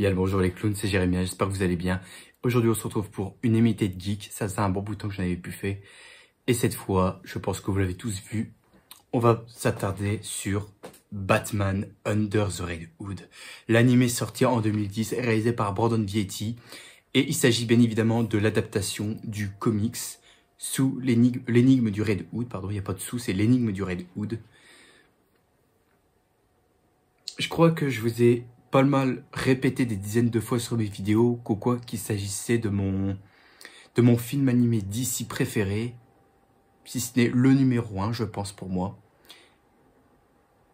Bien le bonjour les clowns, c'est Jérémy, j'espère que vous allez bien. Aujourd'hui on se retrouve pour une imité de geek, ça c'est un bon bout de temps que je n'avais plus fait. Et cette fois, je pense que vous l'avez tous vu, on va s'attarder sur Batman Under the Red Hood. L'anime sorti en 2010, réalisé par Brandon Vietti. Et il s'agit bien évidemment de l'adaptation du comics sous l'énigme du Red Hood. Pardon, il n'y a pas de sous, c'est l'énigme du Red Hood. Je crois que je vous ai pas mal répété des dizaines de fois sur mes vidéos qu'il s'agissait de mon film animé DC préféré, si ce n'est le numéro 1, je pense, pour moi.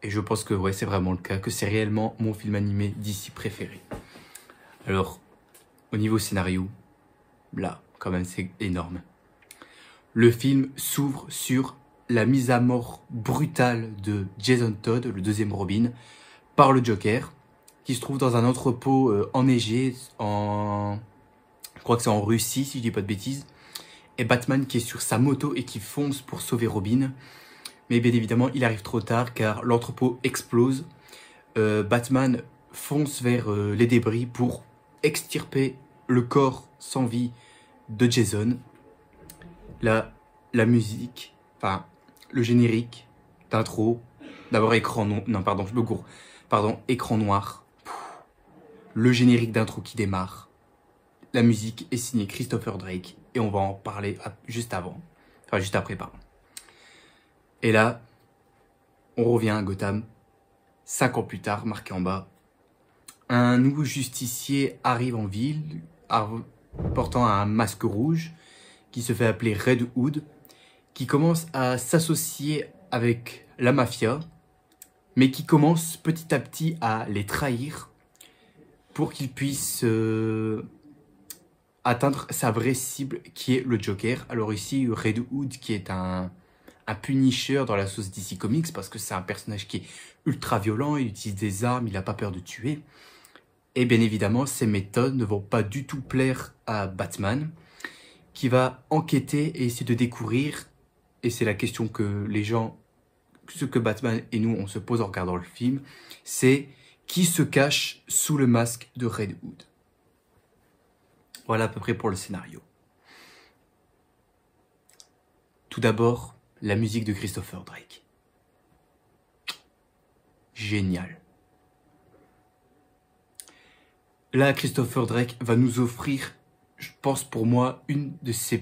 Et je pense que ouais, c'est vraiment le cas, que c'est réellement mon film animé DC préféré. Alors, au niveau scénario, là, quand même, c'est énorme. Le film s'ouvre sur la mise à mort brutale de Jason Todd, le deuxième Robin, par le Joker, qui se trouve dans un entrepôt enneigé, je crois que c'est en Russie, si je dis pas de bêtises, et Batman qui est sur sa moto et qui fonce pour sauver Robin. Mais bien évidemment, il arrive trop tard car l'entrepôt explose. Batman fonce vers les débris pour extirper le corps sans vie de Jason. La musique, enfin, le générique d'intro, d'abord écran écran noir. Le générique d'intro qui démarre. La musique est signée Christopher Drake et on va en parler juste après, pardon. Et là, on revient à Gotham, 5 ans plus tard, marqué en bas. Un nouveau justicier arrive en ville, portant un masque rouge, qui se fait appeler Red Hood, qui commence à s'associer avec la mafia, mais qui commence petit à petit à les trahir pour qu'il puisse atteindre sa vraie cible, qui est le Joker. Alors ici, Red Hood, qui est un Punisher dans la sauce DC Comics, parce que c'est un personnage qui est ultra violent, il utilise des armes, il n'a pas peur de tuer. Et bien évidemment, ces méthodes ne vont pas du tout plaire à Batman, qui va enquêter et essayer de découvrir, et c'est la question que ce que Batman et nous, on se pose en regardant le film, c'est qui se cache sous le masque de Red Hood. Voilà à peu près pour le scénario. Tout d'abord, la musique de Christopher Drake. Génial. Là, Christopher Drake va nous offrir, je pense pour moi, un de ses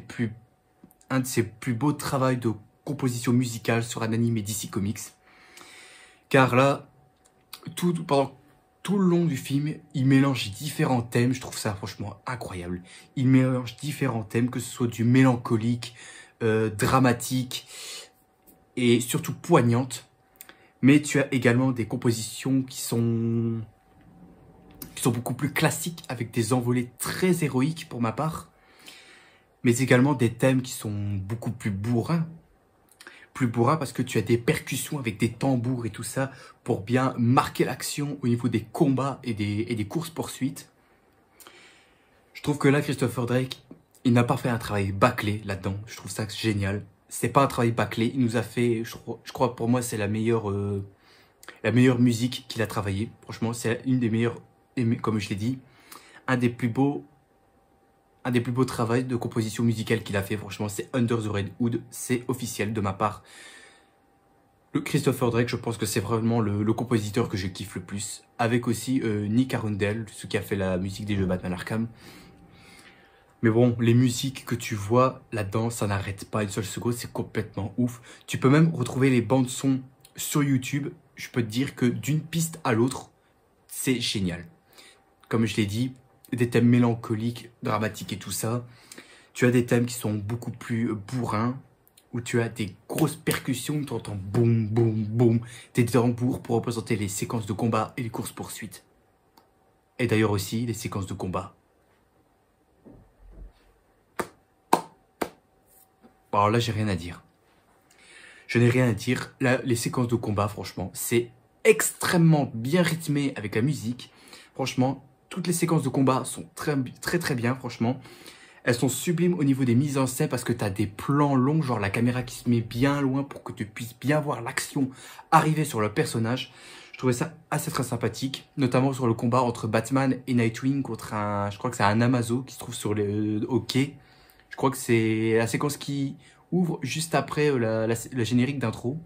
plus beaux travaux de composition musicale sur un anime DC Comics. Car là, pendant tout le long du film, il mélange différents thèmes. Je trouve ça franchement incroyable. Il mélange différents thèmes, que ce soit du mélancolique, dramatique et surtout poignante. Mais tu as également des compositions qui sont beaucoup plus classiques, avec des envolées très héroïques pour ma part. Mais également des thèmes qui sont beaucoup plus bourrins. Plus bourrin parce que tu as des percussions avec des tambours et tout ça pour bien marquer l'action au niveau des combats et des courses-poursuites. Je trouve que là, Christopher Drake, il n'a pas fait un travail bâclé là-dedans. Je trouve ça génial. C'est pas un travail bâclé. Il nous a fait, je crois pour moi, c'est la meilleure musique qu'il a travaillé. Franchement, c'est une des meilleures, comme je l'ai dit, un des plus beaux travaux de composition musicale qu'il a fait. Franchement, c'est Under the Red Hood. C'est officiel de ma part. Le Christopher Drake, je pense que c'est vraiment le compositeur que je kiffe le plus. Avec aussi Nick Arundel, ce qui a fait la musique des jeux Batman Arkham. Mais bon, les musiques que tu vois là-dedans, ça n'arrête pas une seule seconde. C'est complètement ouf. Tu peux même retrouver les bandes son sur YouTube. Je peux te dire que d'une piste à l'autre, c'est génial. Comme je l'ai dit, des thèmes mélancoliques, dramatiques et tout ça. Tu as des thèmes qui sont beaucoup plus bourrins, où tu as des grosses percussions, tu entends boum, boum, boum, des tambours pour représenter les séquences de combat et les courses-poursuites. Et d'ailleurs aussi, les séquences de combat. Bon, alors là, j'ai rien à dire. Je n'ai rien à dire. Là, les séquences de combat, franchement, c'est extrêmement bien rythmé avec la musique. Franchement, toutes les séquences de combat sont très très bien, franchement. Elles sont sublimes au niveau des mises en scène parce que tu as des plans longs, genre la caméra qui se met bien loin pour que tu puisses bien voir l'action arriver sur le personnage. Je trouvais ça assez très sympathique, notamment sur le combat entre Batman et Nightwing contre un, je crois que c'est un Amazo qui se trouve sur le au quai. Je crois que c'est la séquence qui ouvre juste après la générique d'intro.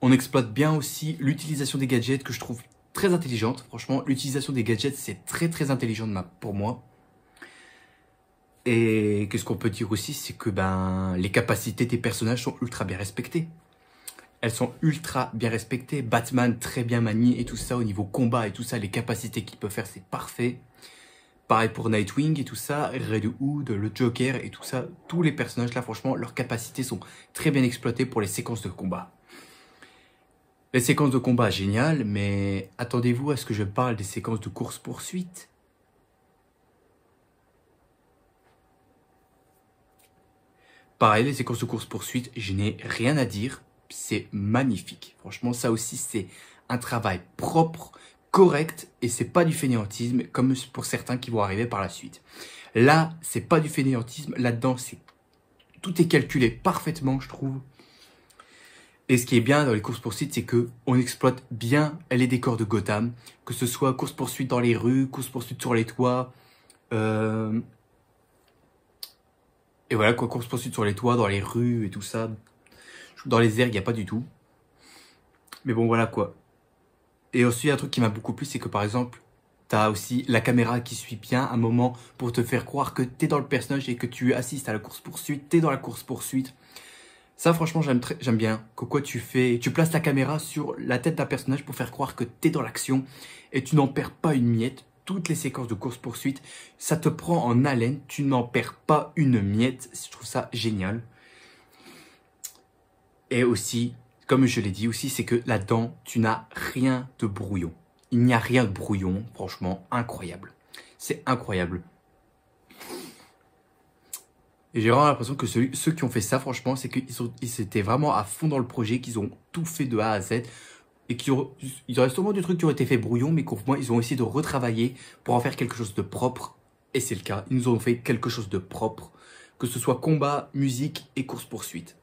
On exploite bien aussi l'utilisation des gadgets que je trouve très intelligente. Franchement, l'utilisation des gadgets, c'est très très intelligent pour moi. Et qu'est-ce qu'on peut dire aussi, c'est que les capacités des personnages sont ultra bien respectées. Elles sont ultra bien respectées. Batman très bien manié et tout ça, au niveau combat et tout ça, les capacités qu'il peut faire, c'est parfait. Pareil pour Nightwing et tout ça, Red Hood, le Joker et tout ça. Tous les personnages là, franchement, leurs capacités sont très bien exploitées pour les séquences de combat. Les séquences de combat, génial, mais attendez-vous à ce que je parle des séquences de course-poursuite. Pareil, les séquences de course-poursuite, je n'ai rien à dire. C'est magnifique. Franchement, ça aussi, c'est un travail propre, correct, et c'est pas du fainéantisme, comme pour certains qui vont arriver par la suite. Là, c'est pas du fainéantisme. Là-dedans, tout est calculé parfaitement, je trouve. Et ce qui est bien dans les courses-poursuites, c'est que on exploite bien les décors de Gotham, que ce soit course-poursuite dans les rues, course-poursuite sur les toits, et voilà quoi, course-poursuite sur les toits, dans les rues et tout ça. Dans les airs, il n'y a pas du tout. Mais bon, voilà quoi. Et aussi, un truc qui m'a beaucoup plu, c'est que par exemple, t'as aussi la caméra qui suit bien un moment pour te faire croire que t'es dans le personnage et que tu assistes à la course-poursuite, t'es dans la course-poursuite. Ça, franchement, j'aime bien. Que quoi tu places la caméra sur la tête d'un personnage pour faire croire que t'es dans l'action et tu n'en perds pas une miette. Toutes les séquences de course-poursuite, ça te prend en haleine, tu n'en perds pas une miette. Je trouve ça génial. Et aussi, comme je l'ai dit aussi, c'est que là-dedans, tu n'as rien de brouillon. Il n'y a rien de brouillon, franchement, incroyable. C'est incroyable. Et j'ai vraiment l'impression que ceux qui ont fait ça, franchement, c'est qu'ils étaient vraiment à fond dans le projet, qu'ils ont tout fait de A à Z. Et qu'il y aurait sûrement des trucs qui auraient été faits brouillon, mais qu'au moins, ils ont essayé de retravailler pour en faire quelque chose de propre. Et c'est le cas. Ils nous ont fait quelque chose de propre. Que ce soit combat, musique et course-poursuite.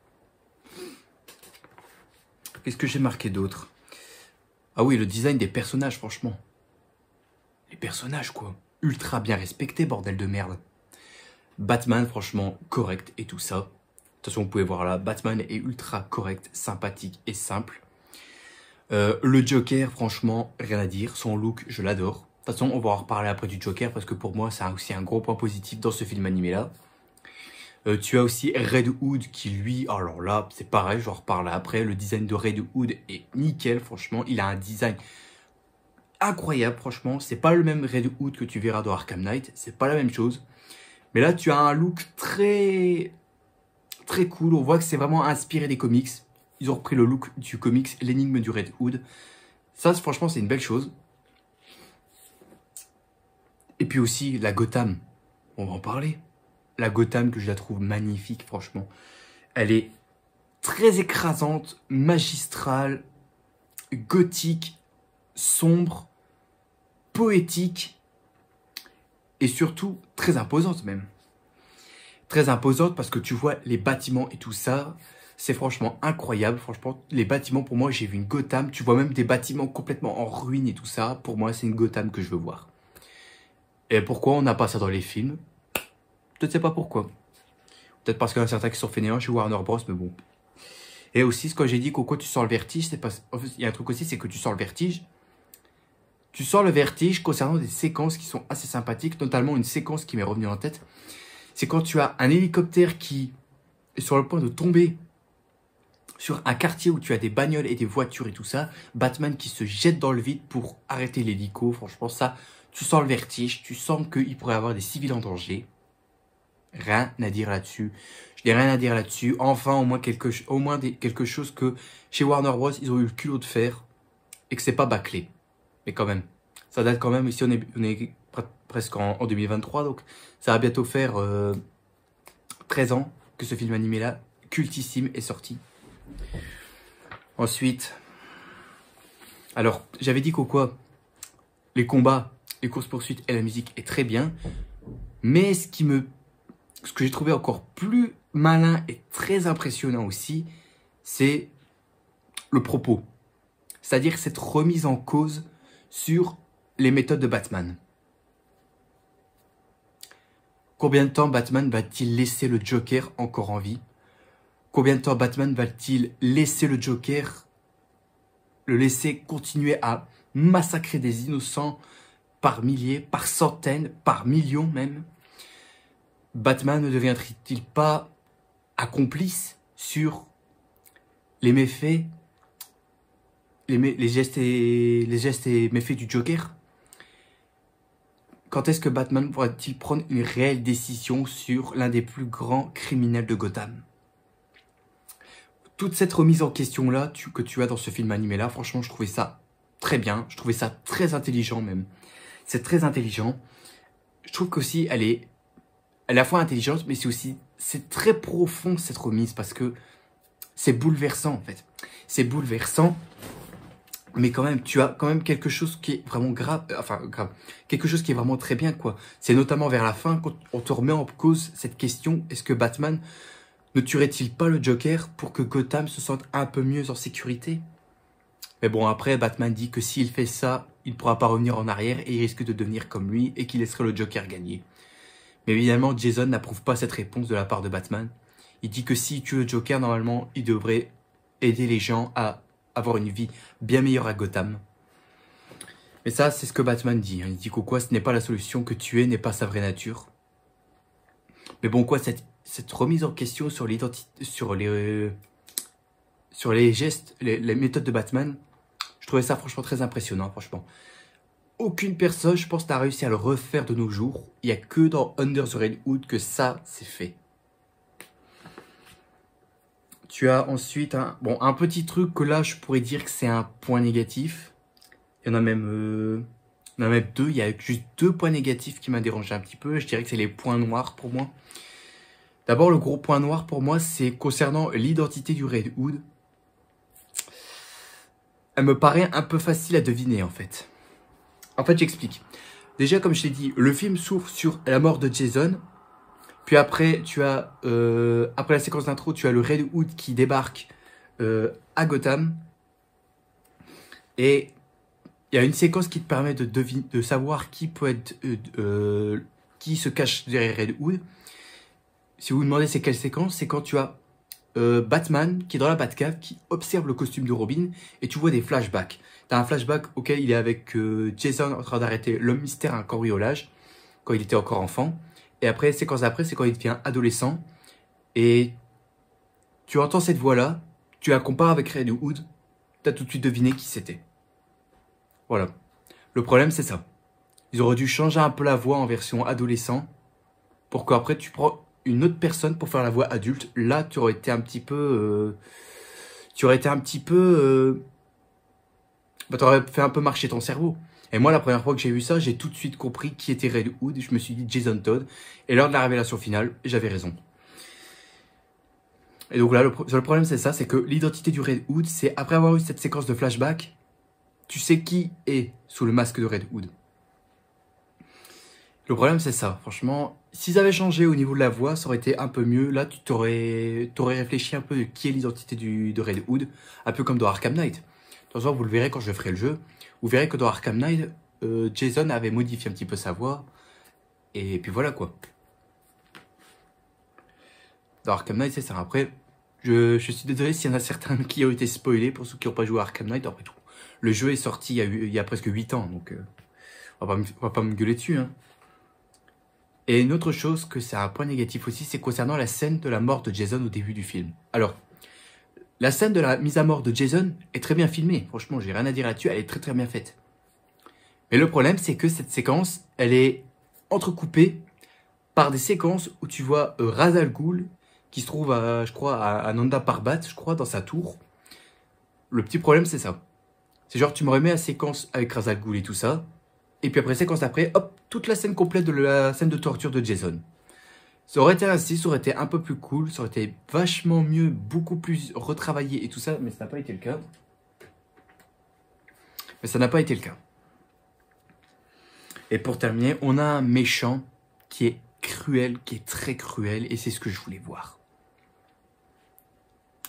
Qu'est-ce que j'ai marqué d'autre? Ah oui, le design des personnages, franchement. Les personnages, quoi. Ultra bien respectés, bordel de merde. Batman, franchement, correct et tout ça. De toute façon, vous pouvez voir là, Batman est ultra correct, sympathique et simple. Le Joker, franchement, rien à dire. Son look, je l'adore. De toute façon, on va en reparler après du Joker parce que pour moi, c'est aussi un gros point positif dans ce film animé-là. Tu as aussi Red Hood qui lui, alors là, c'est pareil, je vais en reparler après. Le design de Red Hood est nickel, franchement. Il a un design incroyable, franchement. C'est pas le même Red Hood que tu verras dans Arkham Knight. C'est pas la même chose. Mais là, tu as un look très cool. On voit que c'est vraiment inspiré des comics. Ils ont repris le look du comics, l'énigme du Red Hood. Ça, franchement, c'est une belle chose. Et puis aussi, la Gotham. On va en parler. La Gotham, que je la trouve magnifique, franchement. Elle est très écrasante, magistrale, gothique, sombre, poétique et surtout très imposante même. Très imposante parce que tu vois les bâtiments et tout ça, c'est franchement incroyable. Franchement, les bâtiments, pour moi, j'ai vu une Gotham. Tu vois même des bâtiments complètement en ruine et tout ça. Pour moi, c'est une Gotham que je veux voir. Et pourquoi on n'a pas ça dans les films? Je ne sais pas pourquoi. Peut-être parce qu'il y en a certains qui sont fainéants chez Warner Bros, mais bon. Et aussi, ce que j'ai dit, Coco, tu sens le vertige, c'est parce... En fait, il y a un truc aussi, c'est que tu sens le vertige. Tu sens le vertige concernant des séquences qui sont assez sympathiques, notamment une séquence qui m'est revenue en tête. C'est quand tu as un hélicoptère qui est sur le point de tomber sur un quartier où tu as des bagnoles et des voitures et tout ça. Batman qui se jette dans le vide pour arrêter l'hélico. Franchement, ça, tu sens le vertige. Tu sens qu'il pourrait y avoir des civils en danger. Rien à dire là-dessus. Je n'ai rien à dire là-dessus. Enfin, au moins quelque chose que chez Warner Bros, ils ont eu le culot de faire et que c'est pas bâclé. Mais quand même, ça date quand même. Ici, on est presque en 2023, donc ça va bientôt faire 13 ans que ce film animé-là, cultissime, est sorti. Ensuite, alors, j'avais dit quoi, les combats, les courses-poursuites et la musique est très bien, mais ce que j'ai trouvé encore plus malin et très impressionnant aussi, c'est le propos. c'est-à-dire cette remise en cause sur les méthodes de Batman. Combien de temps Batman va-t-il laisser le Joker encore en vie? Combien de temps Batman va-t-il laisser le Joker, le laisser continuer à massacrer des innocents par milliers, par centaines, par millions même? Batman ne deviendrait-il pas accomplice sur les méfaits, les gestes et méfaits du Joker? Quand est-ce que Batman pourra-t-il prendre une réelle décision sur l'un des plus grands criminels de Gotham? Toute cette remise en question-là que tu as dans ce film animé-là, franchement, je trouvais ça très bien. Je trouvais ça très intelligent même. C'est très intelligent. Je trouve qu'aussi, elle est à la fois intelligente, mais c'est très profond cette remise parce que c'est bouleversant en fait. C'est bouleversant. Mais quand même, tu as quand même quelque chose qui est vraiment grave, quelque chose qui est vraiment très bien, quoi. C'est notamment vers la fin, quand on te remet en cause cette question, est-ce que Batman ne tuerait-il pas le Joker pour que Gotham se sente un peu mieux en sécurité? Mais bon, après, Batman dit que s'il fait ça, il ne pourra pas revenir en arrière et il risque de devenir comme lui et qu'il laisserait le Joker gagner. Mais évidemment, Jason n'approuve pas cette réponse de la part de Batman. Il dit que s'il tue le Joker, normalement, il devrait aider les gens à avoir une vie bien meilleure à Gotham. Mais ça, c'est ce que Batman dit. Il dit qu'au ce n'est pas la solution, que tuer n'est pas sa vraie nature. Mais bon, cette remise en question sur l'identité, sur les gestes, les méthodes de Batman, je trouvais ça franchement très impressionnant, franchement. Aucune personne, je pense, n'a réussi à le refaire de nos jours. Il n'y a que dans Under the Red Hood que ça, c'est fait. Tu as ensuite un petit truc que là, je pourrais dire que c'est un point négatif. Il y en a même deux. Il y a juste 2 points négatifs qui m'ont dérangé un petit peu. Je dirais que c'est les points noirs pour moi. D'abord, le gros point noir pour moi, c'est concernant l'identité du Red Hood. Elle me paraît un peu facile à deviner, en fait. En fait, j'explique. Déjà, comme je l'ai dit, le film s'ouvre sur la mort de Jason. Puis après, après la séquence d'intro, tu as le Red Hood qui débarque à Gotham. Et il y a une séquence qui te permet de savoir qui peut être, qui se cache derrière Red Hood. Si vous vous demandez c'est quelle séquence, c'est quand tu as Batman qui est dans la Batcave, qui observe le costume de Robin et tu vois des flashbacks. Tu as un flashback auquel il est avec Jason en train d'arrêter l'homme mystère à un cambriolage quand il était encore enfant. Et après, séquence d'après, c'est quand il devient adolescent. Et tu entends cette voix-là, tu la compares avec Red Hood, tu as tout de suite deviné qui c'était. Voilà. Le problème, c'est ça. Ils auraient dû changer un peu la voix en version adolescent pour qu'après, tu prends une autre personne pour faire la voix adulte. Là, tu aurais été un petit peu... t'aurais fait un peu marcher ton cerveau. Et moi, la première fois que j'ai vu ça, j'ai tout de suite compris qui était Red Hood. Je me suis dit Jason Todd. Et lors de la révélation finale, j'avais raison. Et donc là, le problème, c'est ça. C'est que l'identité du Red Hood, c'est après avoir eu cette séquence de flashback, tu sais qui est sous le masque de Red Hood. Le problème, c'est ça. Franchement, s'ils avaient changé au niveau de la voix, ça aurait été un peu mieux. Là, tu t'aurais réfléchi un peu de qui est l'identité de Red Hood. Un peu comme dans Arkham Knight. De toute façon, vous le verrez quand je ferai le jeu. Vous verrez que dans Arkham Knight, Jason avait modifié un petit peu sa voix. Et puis voilà quoi. Dans Arkham Knight, c'est ça. Après, je suis désolé s'il y en a certains qui ont été spoilés pour ceux qui n'ont pas joué à Arkham Knight. Après tout, le jeu est sorti il y a presque 8 ans. Donc, on va pas me gueuler dessus. Hein. Et une autre chose que c'est un point négatif aussi, c'est concernant la scène de la mort de Jason au début du film. Alors, la scène de la mise à mort de Jason est très bien filmée. Franchement, j'ai rien à dire là-dessus, elle est très très bien faite. Mais le problème, c'est que cette séquence, elle est entrecoupée par des séquences où tu vois Ra's al Ghul qui se trouve, je crois, à Nanda Parbat, je crois, dans sa tour. Le petit problème, c'est ça. C'est genre, tu me remets la séquence avec Ra's al Ghul et tout ça. Et puis après, séquence d'après, hop, toute la scène complète de la scène de torture de Jason. Ça aurait été ainsi, ça aurait été un peu plus cool, ça aurait été vachement mieux, beaucoup plus retravaillé et tout ça, mais ça n'a pas été le cas. Mais ça n'a pas été le cas. Et pour terminer, on a un méchant qui est cruel, qui est très cruel, et c'est ce que je voulais voir.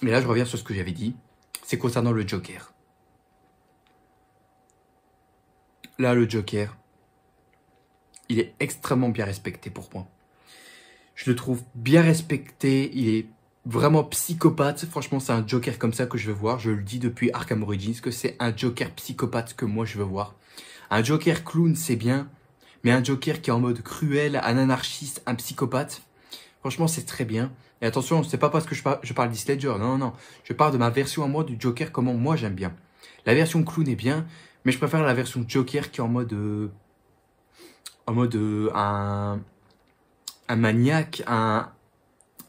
Mais là, je reviens sur ce que j'avais dit, c'est concernant le Joker. là, le Joker, il est extrêmement bien respecté pour moi. Je le trouve bien respecté, il est vraiment psychopathe. Franchement, c'est un Joker comme ça que je veux voir. Je le dis depuis Arkham Origins que c'est un Joker psychopathe que moi je veux voir. Un Joker clown, c'est bien, mais un Joker qui est en mode cruel, un anarchiste, un psychopathe, franchement, c'est très bien. Et attention, c'est pas parce que je parle d'Heath Ledger, non, non, non. Je parle de ma version à moi du Joker, comment moi j'aime bien. La version clown est bien, mais je préfère la version Joker qui est en mode un maniaque, un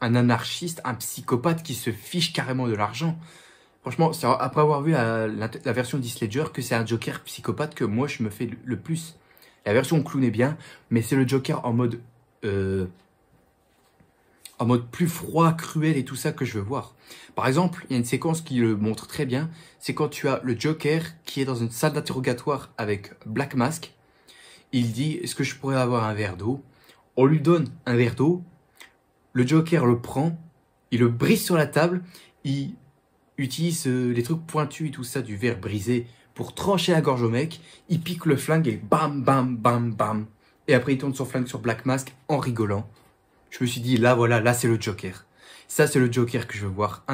anarchiste, un psychopathe qui se fiche carrément de l'argent. Franchement, c'est après avoir vu la version d'Heath Ledger que c'est un Joker psychopathe que moi je me fais le plus. La version clown est bien, mais c'est le Joker en mode plus froid, cruel et tout ça que je veux voir. Par exemple, il y a une séquence qui le montre très bien, c'est quand tu as le Joker qui est dans une salle d'interrogatoire avec Black Mask. Il dit, est-ce que je pourrais avoir un verre d'eau? On lui donne un verre d'eau, le Joker le prend, il le brise sur la table, il utilise les trucs pointus et tout ça du verre brisé pour trancher la gorge au mec, il pique le flingue et bam, bam, bam, bam. Et après il tourne son flingue sur Black Mask en rigolant. Je me suis dit, là voilà, là c'est le Joker. Ça c'est le Joker que je veux voir,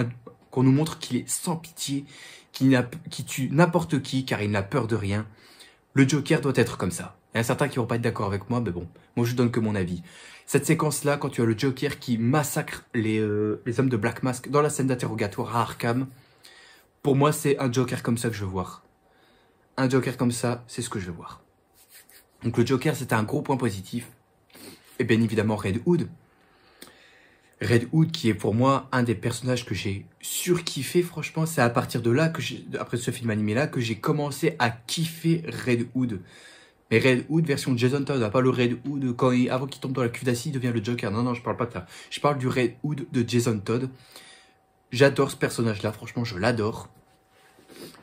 qu'on nous montre qu'il est sans pitié, qui tue n'importe qui car il n'a peur de rien. Le Joker doit être comme ça. Il y a certains qui vont pas être d'accord avec moi, mais bon, moi je donne que mon avis. Cette séquence-là, quand tu as le Joker qui massacre les hommes de Black Mask dans la scène d'interrogatoire à Arkham, pour moi c'est un Joker comme ça que je veux voir. Un Joker comme ça, c'est ce que je veux voir. Donc le Joker, c'était un gros point positif. Et bien évidemment Red Hood. Red Hood qui est pour moi un des personnages que j'ai surkiffé, franchement, c'est à partir de là, après ce film animé là, que j'ai commencé à kiffer Red Hood. Mais Red Hood version Jason Todd, pas le Red Hood avant qu'il tombe dans la cuve d'acide, il devient le Joker. Non, non, je parle pas de ça. Je parle du Red Hood de Jason Todd. J'adore ce personnage-là, franchement, je l'adore.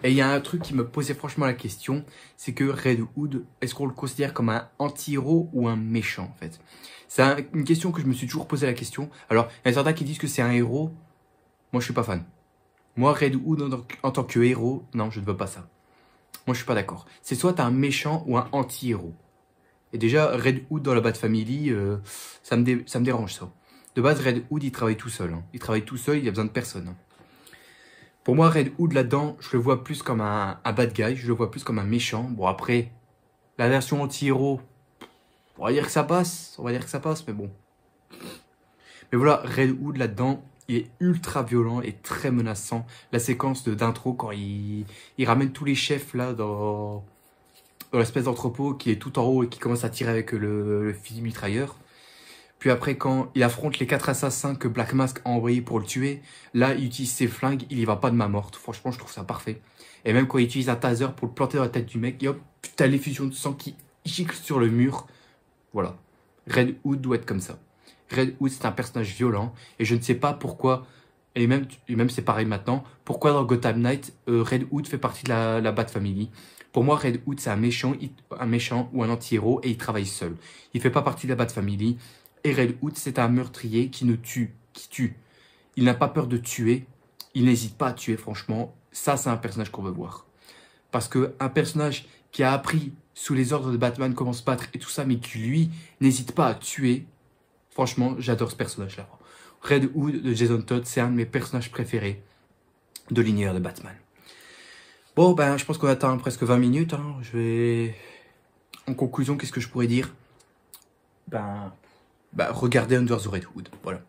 Et il y a un truc qui me posait franchement la question, c'est que Red Hood, est-ce qu'on le considère comme un anti-héros ou un méchant, en fait? C'est une question que je me suis toujours posé la question. Alors, il y a certains qui disent que c'est un héros. Moi, je suis pas fan. Moi, Red Hood, en tant que héros, non, je ne veux pas ça. Moi, je suis pas d'accord. C'est soit t'as un méchant ou un anti-héros. Et déjà, Red Hood dans la Bat Family, ça me dérange, ça. De base, Red Hood, il travaille tout seul. Hein. Il travaille tout seul, il a besoin de personne. Pour moi, Red Hood, là-dedans, je le vois plus comme un bad guy. Je le vois plus comme un méchant. Bon, après, la version anti-héros, on va dire que ça passe. On va dire que ça passe, mais bon. Mais voilà, Red Hood, là-dedans, il est ultra violent et très menaçant. La séquence d'intro, quand il ramène tous les chefs, là, dans l'espèce d'entrepôt qui est tout en haut et qui commence à tirer avec le fusil mitrailleur. Puis après, quand il affronte les 4 assassins que Black Mask a envoyés pour le tuer, là, il utilise ses flingues, il y va pas de main morte. Franchement, je trouve ça parfait. Et même quand il utilise un taser pour le planter dans la tête du mec, et hop, t'as l'effusion de sang qui gicle sur le mur. Voilà. Red Hood doit être comme ça. Red Hood, c'est un personnage violent, et je ne sais pas pourquoi, et même c'est pareil maintenant, pourquoi dans Gotham Knight, Red Hood fait partie de la Bat Family. Pour moi, Red Hood, c'est un méchant ou un anti-héros, et il travaille seul. Il fait pas partie de la Bat Family. Et Red Hood, c'est un meurtrier qui tue. Il n'a pas peur de tuer. Il n'hésite pas à tuer, franchement. Ça, c'est un personnage qu'on veut voir. Parce qu'un personnage qui a appris sous les ordres de Batman comment se battre et tout ça, mais qui, lui, n'hésite pas à tuer. Franchement, j'adore ce personnage-là. Red Hood de Jason Todd, c'est un de mes personnages préférés de l'univers de Batman. Bon, ben, je pense qu'on atteint presque 20 minutes. Hein. En conclusion, qu'est-ce que je pourrais dire? Regardez Under the Red Hood, voilà.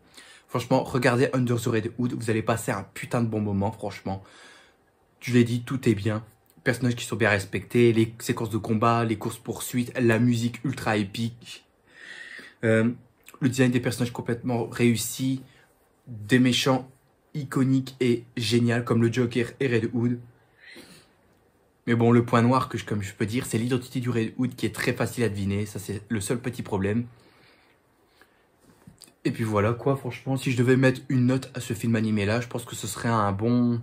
Franchement, regardez Under the Red Hood, vous allez passer un putain de bon moment, franchement. Je l'ai dit, tout est bien. Personnages qui sont bien respectés, les séquences de combat, les courses-poursuites, la musique ultra épique. Le design des personnages complètement réussi. Des méchants iconiques et génial comme le Joker et Red Hood. Mais bon, le point noir, comme je peux dire, c'est l'identité du Red Hood qui est très facile à deviner. Ça, c'est le seul petit problème. Et puis voilà quoi, franchement, si je devais mettre une note à ce film animé là, je pense que ce serait un bon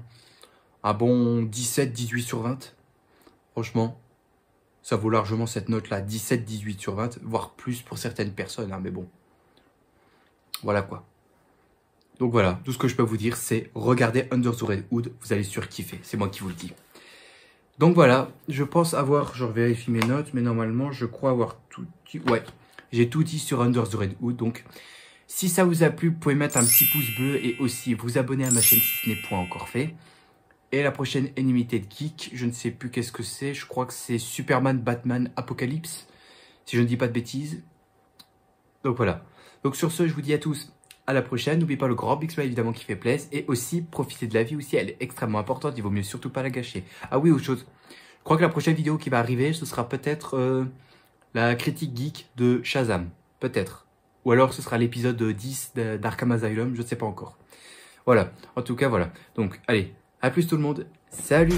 17-18 sur 20. Franchement, ça vaut largement cette note là, 17-18 sur 20, voire plus pour certaines personnes, hein, mais bon. Voilà quoi. Donc voilà, tout ce que je peux vous dire, c'est regardez Under the Red Hood, vous allez surkiffer, c'est moi qui vous le dis. Donc voilà, je pense avoir, je vérifie mes notes, mais normalement, je crois avoir tout dit. Ouais, j'ai tout dit sur Under the Red Hood. Donc, si ça vous a plu, vous pouvez mettre un petit pouce bleu et aussi vous abonner à ma chaîne si ce n'est point encore fait. Et la prochaine Unlimited Geek, je ne sais plus qu'est-ce que c'est. Je crois que c'est Superman, Batman, Apocalypse, si je ne dis pas de bêtises. Donc voilà. Donc sur ce, je vous dis à tous à la prochaine. N'oubliez pas le grand big smile évidemment qui fait plaisir. Et aussi, profitez de la vie aussi, elle est extrêmement importante. Il vaut mieux surtout pas la gâcher. Ah oui, autre chose. Je crois que la prochaine vidéo qui va arriver, ce sera peut-être la critique geek de Shazam. Peut-être. Ou alors ce sera l'épisode 10 d'Arkham Asylum, je ne sais pas encore. Voilà. En tout cas, voilà. Donc, allez. A plus tout le monde. Salut!